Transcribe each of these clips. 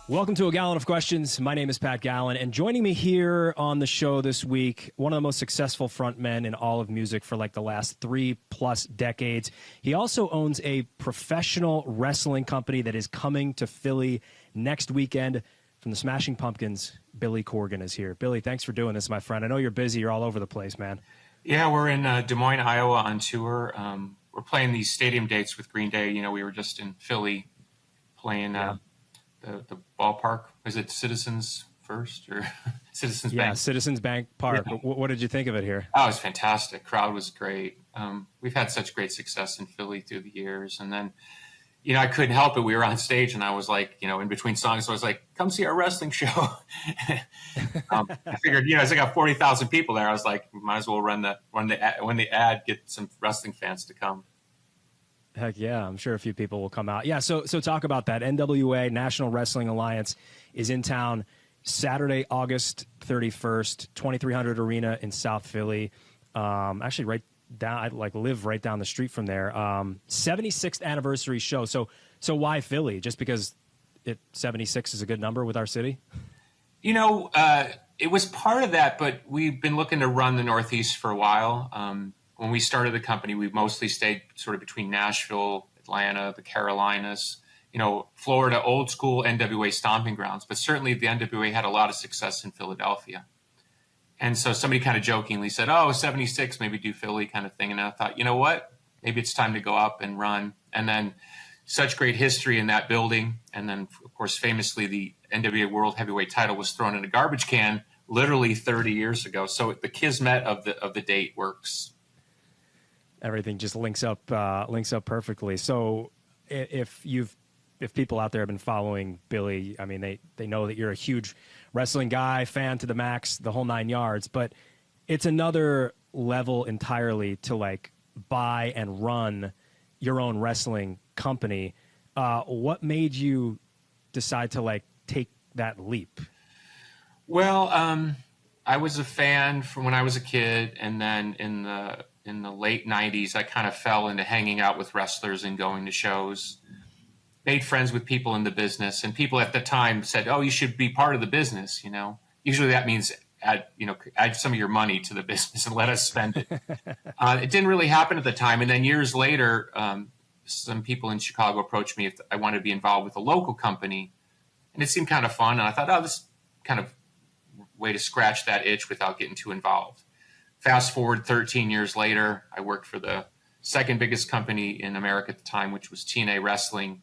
Welcome to A Gallen of Questions. My name is Pat Gallen, and joining me here on the show this week, one of the most successful frontmen in all of music for like the last 3+ decades. He also owns a professional wrestling company that is coming to Philly next weekend. From the Smashing Pumpkins, Billy Corgan is here. Billy, thanks for doing this, my friend. I know you're busy. You're all over the place, man. Yeah, we're in Des Moines, Iowa on tour. We're playing these stadium dates with Green Day. You know, we were just in Philly playing the ballpark. Is it Citizens First or Citizens Bank? Yeah, Citizens Bank Park. Yeah. What did you think of it here? Oh, it was fantastic. Crowd was great. We've had such great success in Philly through the years. And then, you know, I couldn't help it. We were on stage and I was like, you know, in between songs, I was like, come see our wrestling show. I figured, you know, as I got 40,000 people there, I was like, might as well run the ad, get some wrestling fans to come. Heck yeah, I'm sure a few people will come out. Yeah, so talk about that. NWA, National Wrestling Alliance, is in town Saturday, August 31st, 2300 Arena in South Philly. Actually, right down, I live right down the street from there. 76th anniversary show. So why Philly? Just because 76 is a good number with our city? You know, it was part of that, but we've been looking to run the Northeast for a while. When we started the company, we mostly stayed sort of between Nashville, Atlanta, the Carolinas, you know, Florida, old school NWA stomping grounds. But certainly the NWA had a lot of success in Philadelphia. And so somebody kind of jokingly said, oh, 76, maybe do Philly kind of thing. And I thought, you know what, maybe it's time to go up and run. And then such great history in that building. And then, of course, famously, the NWA World Heavyweight title was thrown in a garbage can literally 30 years ago. So the kismet of the date works. Everything just links up perfectly. So if people out there have been following Billy, I mean, they know that you're a huge wrestling guy, fan to the max, the whole 9 yards, but it's another level entirely to like buy and run your own wrestling company. What made you decide to like take that leap? Well, I was a fan from when I was a kid, and then in the late 90s, I kind of fell into hanging out with wrestlers and going to shows, made friends with people in the business, and people at the time said, oh, you should be part of the business. You know, usually that means add some of your money to the business and let us spend it. It didn't really happen at the time. And then years later, some people in Chicago approached me if I wanted to be involved with a local company, and it seemed kind of fun. And I thought, oh, this kind of way to scratch that itch without getting too involved. Fast forward 13 years later, I worked for the second biggest company in America at the time, which was TNA Wrestling,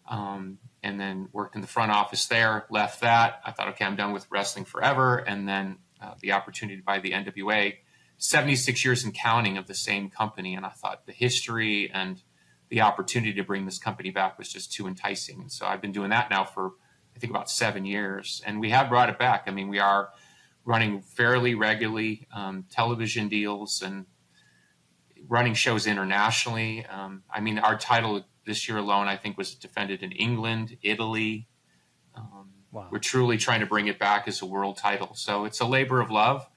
and then worked in the front office there, left that. I thought, okay, I'm done with wrestling forever. And then the opportunity to buy the NWA, 76 years and counting of the same company. And I thought the history and the opportunity to bring this company back was just too enticing. And so I've been doing that now for, I think, about 7 years. And we have brought it back. I mean, we are running fairly regularly television deals and running shows internationally. I mean, our title this year alone, I think, was defended in England, Italy. Wow. We're truly trying to bring it back as a world title. So it's a labor of love.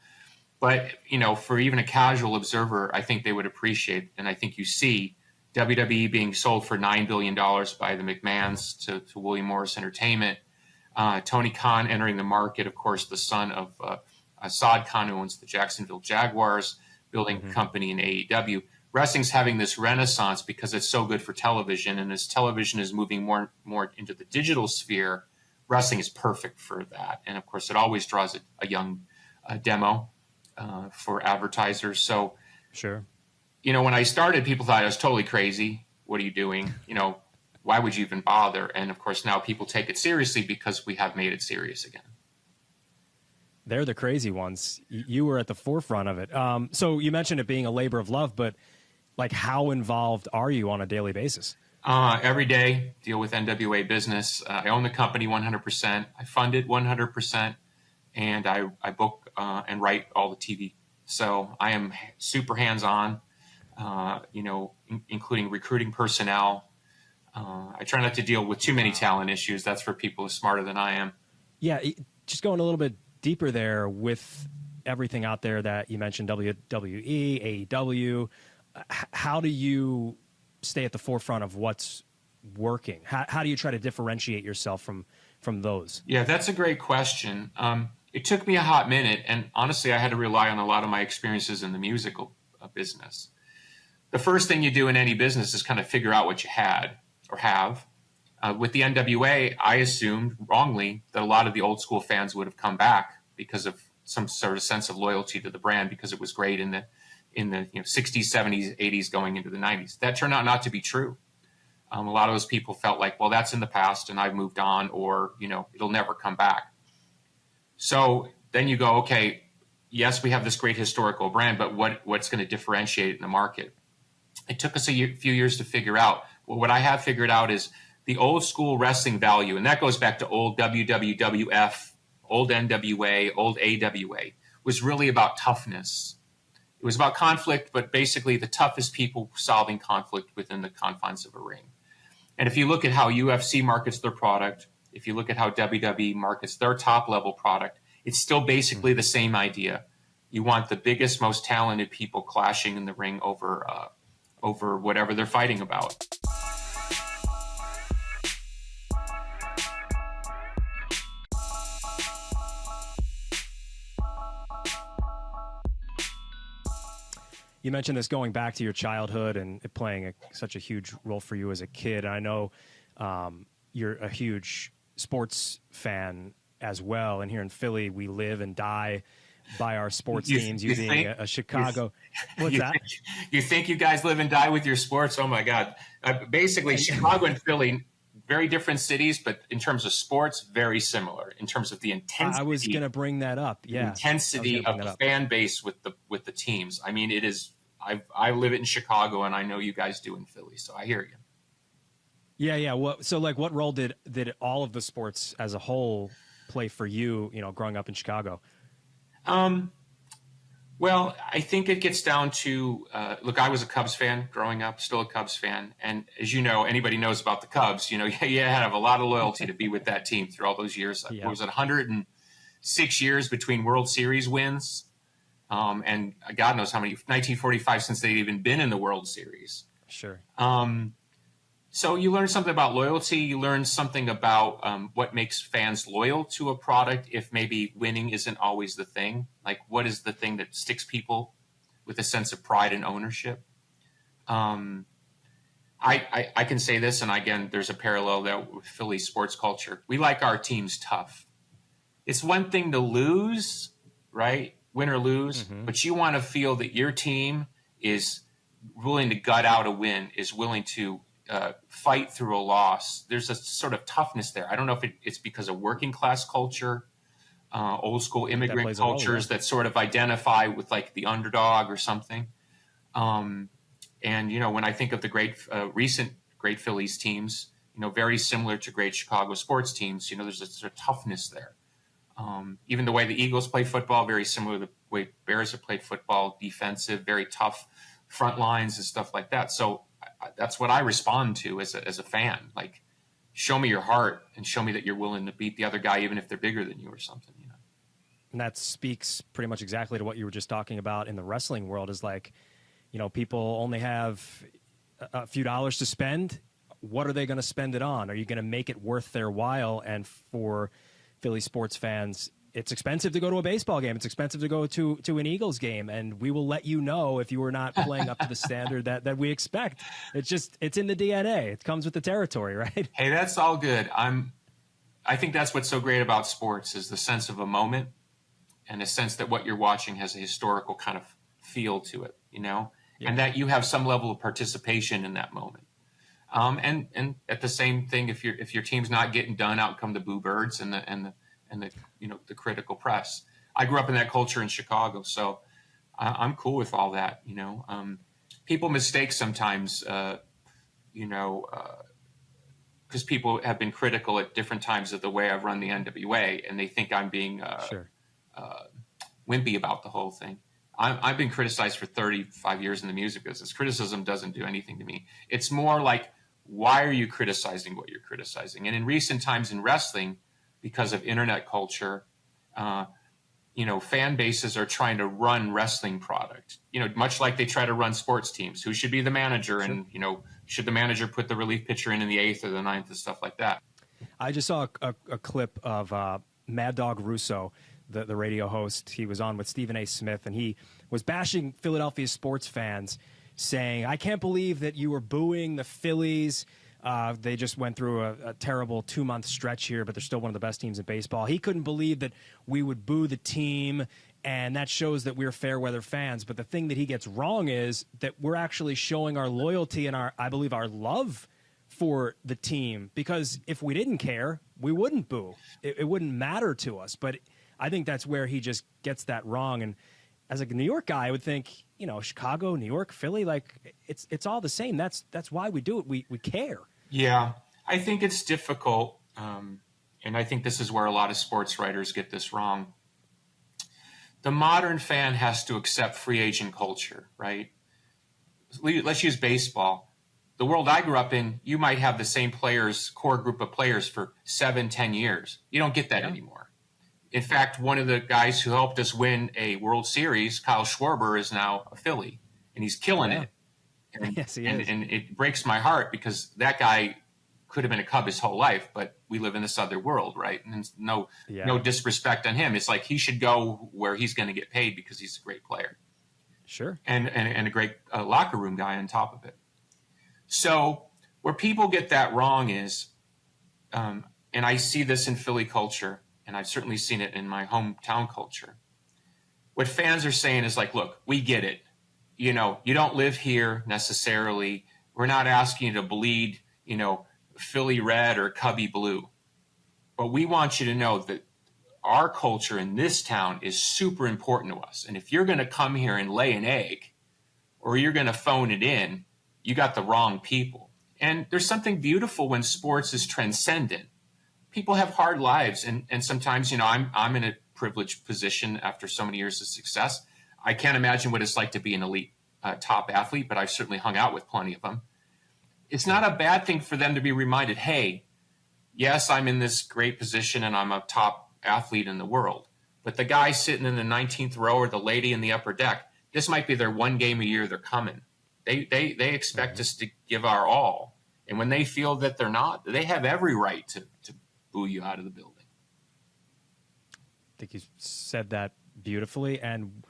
But, you know, for even a casual observer, I think they would appreciate, and I think you see WWE being sold for $9 billion by the McMahons to William Morris Entertainment. Tony Khan entering the market, of course, the son of Assad Khan, who owns the Jacksonville Jaguars, building a company in AEW. Wrestling's having this renaissance because it's so good for television, and as television is moving more into the digital sphere, wrestling is perfect for that. And of course, it always draws a young demo for advertisers. So, sure, you know, when I started, people thought I was totally crazy. What are you doing? You know, why would you even bother? And of course, now people take it seriously because we have made it serious again. They're the crazy ones. You were at the forefront of it. So you mentioned it being a labor of love, but like, how involved are you on a daily basis? Every day, deal with NWA business. I own the company 100%. I fund it 100%. And I book and write all the TV. So I am super hands-on, you know, including recruiting personnel. I try not to deal with too many talent issues. That's for people who are smarter than I am. Yeah, just going a little bit deeper there with everything out there that you mentioned, WWE, AEW. How do you stay at the forefront of what's working? How do you try to differentiate yourself from from those? Yeah, that's a great question. It took me a hot minute, and honestly, I had to rely on a lot of my experiences in the musical business. The first thing you do in any business is kind of figure out what you had or have. With the NWA, I assumed wrongly that a lot of the old school fans would have come back because of some sort of sense of loyalty to the brand because it was great in the 60s, 70s, 80s, going into the 90s. That turned out not to be true. A lot of those people felt like, well, that's in the past and I've moved on, or it'll never come back. So then you go, okay, yes, we have this great historical brand, but what's going to differentiate it in the market? It took us few years to figure out. Well, what I have figured out is the old school wrestling value, and that goes back to old WWF, old NWA, old AWA, was really about toughness. It was about conflict, but basically the toughest people solving conflict within the confines of a ring. And if you look at how UFC markets their product, if you look at how WWE markets their top level product, it's still basically the same idea. You want the biggest, most talented people clashing in the ring over whatever they're fighting about. You mentioned this going back to your childhood and it playing such a huge role for you as a kid. I know you're a huge sports fan as well. And here in Philly, we live and die by our sports teams. You being a Chicago. What's that? You think you guys live and die with your sports? Oh, my God. Basically, Chicago and Philly, very different cities, but in terms of sports, very similar in terms of the intensity. I was going to bring that up. Yeah. Intensity of the fan base with the teams. I mean, it is. I live it in Chicago, and I know you guys do in Philly, so I hear you. Yeah. What role did all of the sports as a whole play for you? Growing up in Chicago. Well, I think it gets down to look. I was a Cubs fan growing up, still a Cubs fan, and as you know, anybody knows about the Cubs. You had to have a lot of loyalty to be with that team through all those years. Yeah. What was it, 106 years between World Series wins? And God knows how many, 1945 since they'd even been in the World Series. Sure. So you learn something about loyalty. You learn something about what makes fans loyal to a product if maybe winning isn't always the thing. Like, what is the thing that sticks people with a sense of pride and ownership? I can say this, and again, there's a parallel there with Philly sports culture. We like our teams tough. It's one thing to lose, right? Win or lose, but you want to feel that your team is willing to gut out a win, is willing to fight through a loss. There's a sort of toughness there. I don't know if it's because of working class culture, old school immigrant cultures that sort of identify with like the underdog or something. And, when I think of the recent great Phillies teams, very similar to great Chicago sports teams, there's a sort of toughness there. Even the way the Eagles play football, very similar to the way Bears have played football, defensive, very tough front lines and stuff like that. So that's what I respond to as a fan. Like, show me your heart and show me that you're willing to beat the other guy, even if they're bigger than you or something. And that speaks pretty much exactly to what you were just talking about in the wrestling world. Is like, people only have a few dollars to spend. What are they going to spend it on? Are you going to make it worth their while? And for Philly sports fans, it's expensive to go to a baseball game. It's expensive to go to an Eagles game, and we will let you know if you are not playing up to the standard that we expect. It's in the DNA. It comes with the territory, right? Hey, that's all good. I think that's what's so great about sports is the sense of a moment and a sense that what you're watching has a historical kind of feel to it, yeah. And that you have some level of participation in that moment. And at the same thing, if your team's not getting done, out come the boo birds and the critical press. I grew up in that culture in Chicago, so I'm cool with all that. People mistake sometimes, because people have been critical at different times of the way I've run the NWA, and they think I'm being wimpy about the whole thing. I've been criticized for 35 years in the music business. Criticism doesn't do anything to me. It's more like, why are you criticizing what you're criticizing? And in recent times in wrestling, because of internet culture, fan bases are trying to run wrestling product, much like they try to run sports teams. Who should be the manager? Sure. And, should the manager put the relief pitcher in the 8th or the 9th and stuff like that? I just saw a clip of Mad Dog Russo, the radio host. He was on with Stephen A. Smith, and he was bashing Philadelphia sports fans, saying, I can't believe that you were booing the Phillies. They just went through a terrible 2-month stretch here, but they're still one of the best teams in baseball. He couldn't believe that we would boo the team, and that shows that we're fair weather fans. But the thing that he gets wrong is that we're actually showing our loyalty and I believe our love for the team, because if we didn't care, we wouldn't boo. It wouldn't matter to us. But I think that's where he just gets that wrong. And as a New York guy, I would think, Chicago, New York, Philly, like it's all the same. That's why we do it. We care. Yeah, I think it's difficult. And I think this is where a lot of sports writers get this wrong. The modern fan has to accept free agent culture, right? Let's use baseball. The world I grew up in, you might have the same core group of players for 7-10 years. You don't get that anymore. In fact, one of the guys who helped us win a World Series, Kyle Schwarber, is now a Philly, and he's killing it. And, yes, he is. And it breaks my heart because that guy could have been a Cub his whole life, but we live in this other world, right? And no disrespect on him. It's like he should go where he's going to get paid because he's a great player. Sure. And a great locker room guy on top of it. So where people get that wrong is, and I see this in Philly culture, and I've certainly seen it in my hometown culture. What fans are saying is like, look, we get it. You don't live here necessarily. We're not asking you to bleed, Philly red or Cubby blue. But we want you to know that our culture in this town is super important to us. And if you're going to come here and lay an egg, or you're going to phone it in, you got the wrong people. And there's something beautiful when sports is transcendent. People have hard lives, and sometimes, I'm in a privileged position after so many years of success. I can't imagine what it's like to be an elite top athlete, but I've certainly hung out with plenty of them. It's not a bad thing for them to be reminded, hey, yes, I'm in this great position and I'm a top athlete in the world, but the guy sitting in the 19th row or the lady in the upper deck, this might be their one game a year they're coming. They expect us to give our all. And when they feel that they're not, they have every right to boo you out of the building. I think you said that beautifully, and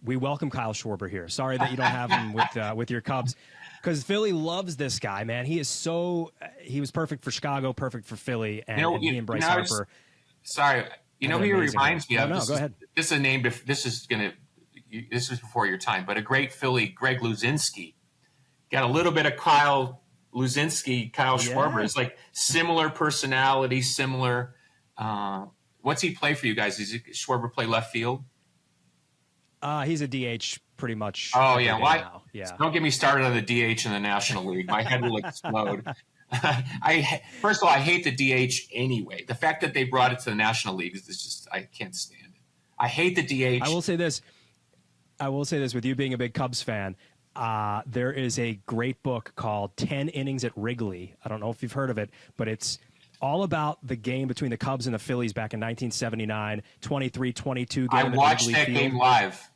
we welcome Kyle Schwarber here. Sorry that you don't have him with your Cubs, because Philly loves this guy, man. He was perfect for Chicago, perfect for Philly, and he and Bryce Harper. Sorry, who he reminds me of? No, go ahead. This is a name. This is before your time, but a great Philly, Greg Luzinski, got a little bit of Kyle Schwarber. It's like similar personality, similar. What's he play for you guys? Does Schwarber play left field? He's a DH pretty much. Oh, yeah. Now. Yeah. So don't get me started on the DH in the National League. My head will explode. First of all, I hate the DH anyway. The fact that they brought it to the National League is just, I can't stand it. I hate the DH. I will say this with you being a big Cubs fan. There is a great book called 10 Innings at Wrigley. I don't know if you've heard of it, but it's all about the game between the Cubs and the Phillies back in 1979, 23-22 game. I watched that game live.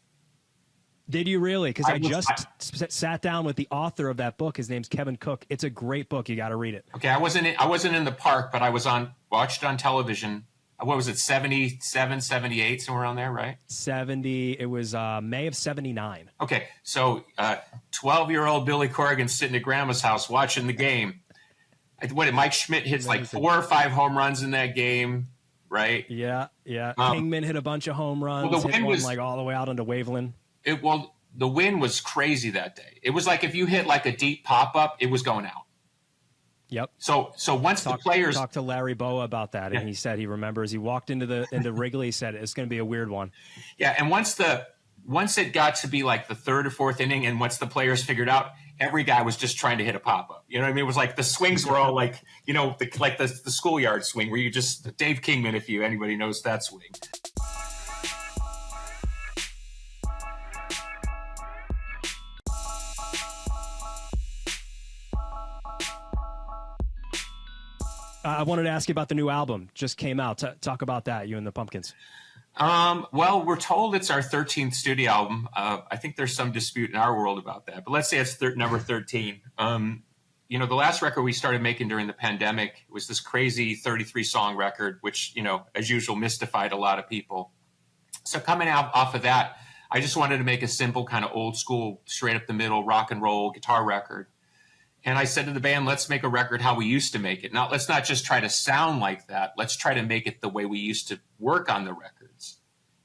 Did you really? Because I just sat down with the author of that book. His name's Kevin Cook. It's a great book. You got to read it. Okay, I wasn't in the park, but I watched it on television. What was it, 77, 78, somewhere around there, right? 70. It was May of 79. Okay, so 12-year-old Billy Corgan sitting at Grandma's house watching the game. What did Mike Schmidt hits like 4 or 5 home runs in that game, right? Yeah. Kingman hit a bunch of home runs. Well, the hit wind one was like all the way out into Waveland. The wind was crazy that day. It was like if you hit like a deep pop-up, it was going out. Yep. So once the players talked to Larry Boa about that, and he said he remembers he walked into Wrigley, said it's going to be a weird one. Yeah, and once it got to be like the third or fourth inning, and once the players figured out, every guy was just trying to hit a pop-up. You know what I mean? It was like the swings were all like, the schoolyard swing where you just Dave Kingman, if anybody knows that swing. I wanted to ask you about the new album. Just came out. Talk about that, you and the Pumpkins. Well, we're told it's our 13th studio album. I think there's some dispute in our world about that, but let's say it's number 13. the last record we started making during the pandemic was this crazy 33-song record, which, as usual, mystified a lot of people. So coming out off of that, I just wanted to make a simple kind of old school, straight up the middle rock and roll guitar record. And I said to the band, let's make a record how we used to make it. Now, let's not just try to sound like that. Let's try to make it the way we used to work on the records.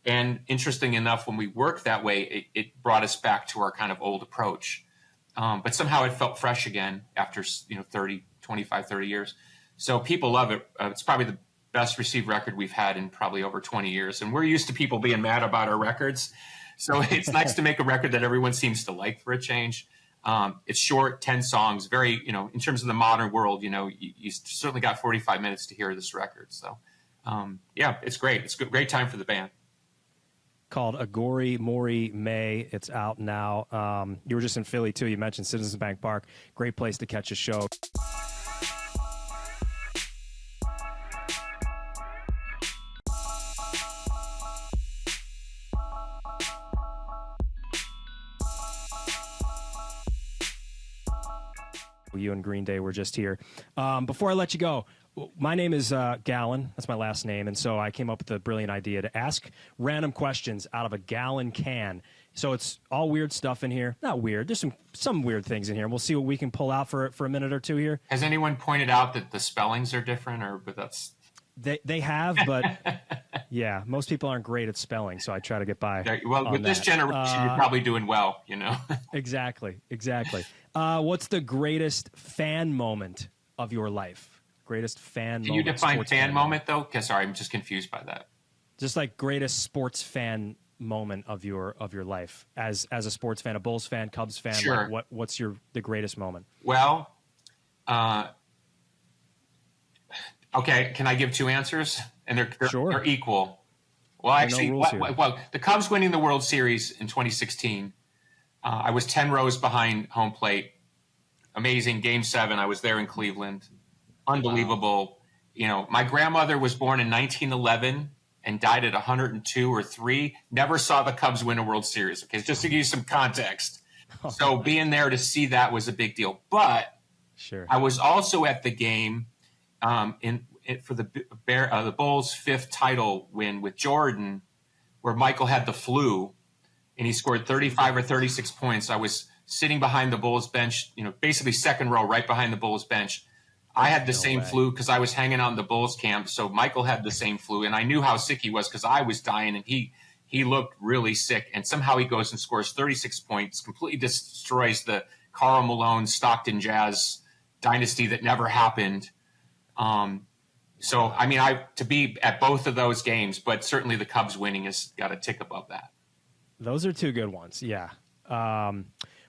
And interesting enough, when we worked that way, it brought us back to our kind of old approach. But somehow it felt fresh again after, 25, 30 years. So people love it. It's probably the best received record we've had in probably over 20 years. And we're used to people being mad about our records. So it's nice to make a record that everyone seems to like for a change. It's short, 10 songs, very, in terms of the modern world, you certainly got 45 minutes to hear this record. So, it's great. It's a great time for the band. Called Agori Mori May. It's out now. You were just in Philly, too. You mentioned Citizens Bank Park. Great place to catch a show. You and Green Day were just here. Before I let you go, my name is Gallen. That's my last name. And so I came up with the brilliant idea to ask random questions out of a gallon can. So it's all weird stuff in here. Not weird. There's some weird things in here. We'll see what we can pull out for a minute or two here. Has anyone pointed out that the spellings are different, but that's... They have, but yeah, most people aren't great at spelling, so I try to get by. Well, with this generation, you're probably doing well, Exactly. What's the greatest fan moment of your life? Greatest fan moment. Can you define fan moment, though? Because, sorry, I'm just confused by that. Just like greatest sports fan moment of your life as a sports fan, a Bulls fan, Cubs fan. Sure. Like what's the greatest moment? Well, okay, can I give two answers? And they're equal. Well, actually, the Cubs winning the World Series in 2016, I was 10 rows behind home plate. Amazing. Game 7, I was there in Cleveland. Unbelievable. Wow. My grandmother was born in 1911 and died at 102 or 3. Never saw the Cubs win a World Series. Okay, just to give you some context. So being there to see that was a big deal. But sure, I was also at the game for the Bulls' 5th title win with Jordan, where Michael had the flu, and he scored 35 or 36 points. I was sitting behind the Bulls bench, basically second row, right behind the Bulls bench. I had the same flu because I was hanging out in the Bulls camp. So Michael had the same flu, and I knew how sick he was because I was dying, and he looked really sick. And somehow he goes and scores 36 points, completely destroys the Karl Malone Stockton Jazz dynasty that never happened. So, I mean, to be at both of those games, but certainly the Cubs winning has got a tick above that. Those are two good ones, yeah.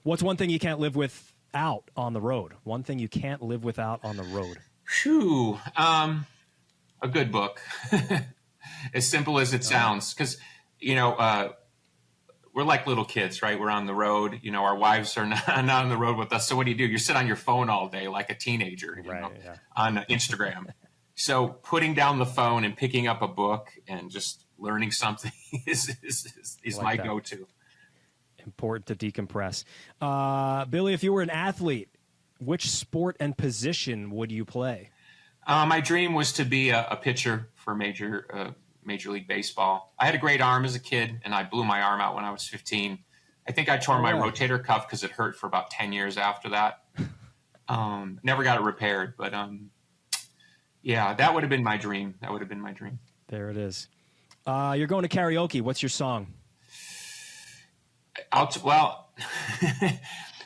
What's one thing you can't live without on the road? One thing you can't live without on the road? Phew. A good book. As simple as it sounds. Because, we're like little kids, right? We're on the road. Our wives are not on the road with us. So what do? You sit on your phone all day like a teenager, on Instagram. So putting down the phone and picking up a book and just learning something is like my go-to. Important to decompress. Billy, if you were an athlete, which sport and position would you play? My dream was to be a pitcher for Major League Baseball. I had a great arm as a kid, and I blew my arm out when I was 15. I think I tore my rotator cuff because it hurt for about 10 years after that. Never got it repaired, but yeah, that would have been my dream. There it is. You're going to karaoke. What's your song?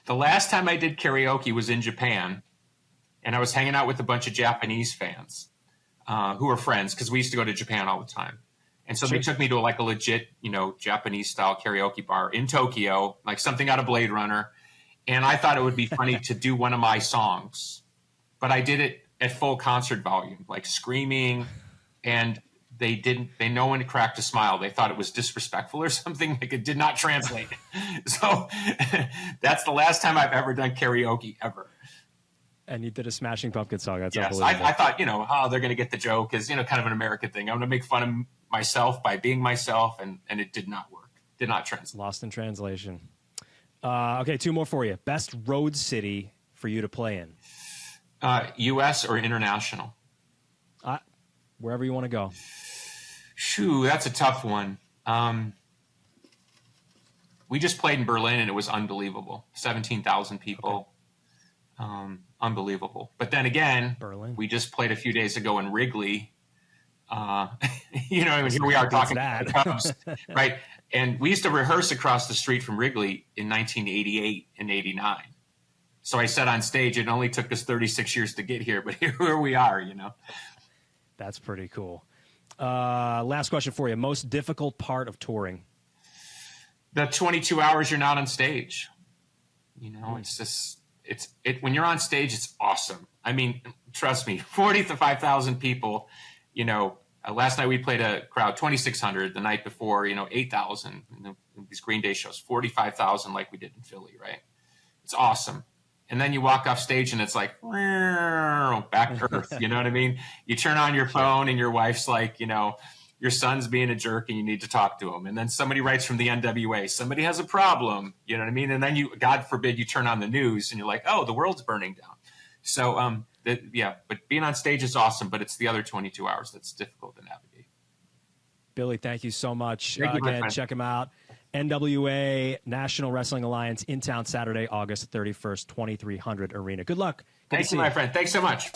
The last time I did karaoke was in Japan, and I was hanging out with a bunch of Japanese fans who were friends because we used to go to Japan all the time. And so they took me to a legit, Japanese style karaoke bar in Tokyo, like something out of Blade Runner. And I thought it would be funny to do one of my songs, but I did it at full concert volume, like screaming, and no one cracked a smile. They thought it was disrespectful or something. Like it did not translate. So that's the last time I've ever done karaoke ever. And you did a Smashing Pumpkins song. That's yes, unbelievable. I thought, they're going to get the joke is, kind of an American thing. I'm going to make fun of myself by being myself. And it did not work. Did not translate. Lost in translation. Okay, two more for you. Best road city for for you to play in? U.S. or international? Wherever you want to go. Shoo, that's a tough one. We just played in Berlin, and it was unbelievable. 17,000 people. Okay. Unbelievable. But then again, Berlin. We just played a few days ago in Wrigley. Here we are talking about the Cubs, right? And we used to rehearse across the street from Wrigley in 1988 and 89. So I said on stage, it only took us 36 years to get here, but here we are, That's pretty cool. Last question for you. Most difficult part of touring? The 22 hours you're not on stage. It's just, when you're on stage, it's awesome. I mean, trust me, 40 to 5,000 people, last night we played a crowd, 2,600. The night before, 8,000. These Green Day shows, 45,000 like we did in Philly, right? It's awesome. And then you walk off stage and it's like, back to earth. You know what I mean? You turn on your phone and your wife's like, your son's being a jerk and you need to talk to him. And then somebody writes from the NWA, somebody has a problem. You know what I mean? And then God forbid, you turn on the news and you're like, oh, the world's burning down. So, but being on stage is awesome, but it's the other 22 hours that's difficult to navigate. Billy, thank you so much. Thank you, again, check him out. NWA, National Wrestling Alliance, in town Saturday, August 31st, 2300 Arena. Good luck. Thank you, my friend. Thanks so much.